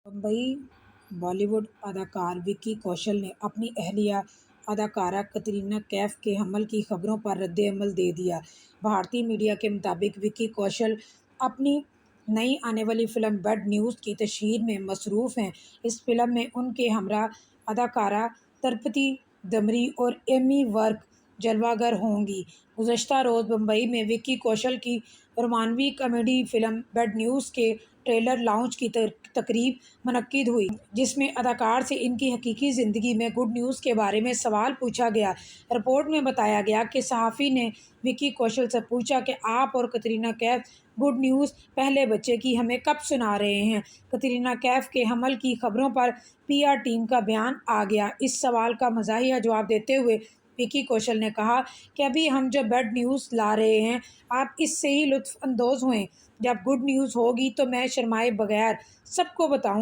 بمبئی بالی would اداکار وکی کوشل نے اپنی اہلیہ اداکارہ کترینہ کیف کے حمل کی خبروں پر رد عمل دے دیا۔ بھارتی میڈیا کے مطابق وکی کوشل اپنی نئی آنے والی فلم بیڈ نیوز کی تشہیر میں مصروف ہیں۔ اس فلم میں ان کے ہمراہ اداکارہ ترپتی ڈمری اور ایمی ورک جلوہ گر ہوں گی۔ گزشتہ روز ممبئی میں وکی کوشل کی رومانوی کامیڈی فلم بیڈ نیوز کے ٹریلر لانچ کی تقریب منعقد ہوئی، جس میں اداکار سے ان کی حقیقی زندگی میں گڈ نیوز کے بارے میں سوال پوچھا گیا۔ رپورٹ میں بتایا گیا کہ صحافی نے وکی کوشل سے پوچھا کہ آپ اور کترینہ کیف گڈ نیوز پہلے بچے کی ہمیں کب سنا رہے ہیں۔ کترینہ کیف کے حمل کی خبروں پر پی آر ٹیم کا بیان آ گیا۔ اس سوال کا مزاحیہ جواب دیتے ہوئے وکی کوشل نے کہا کہ ابھی ہم جو بیڈ نیوز لا رہے ہیں، آپ اس سے ہی لطف اندوز ہوئیں۔ جب گڈ نیوز ہوگی تو میں شرمائے بغیر سب کو بتاؤں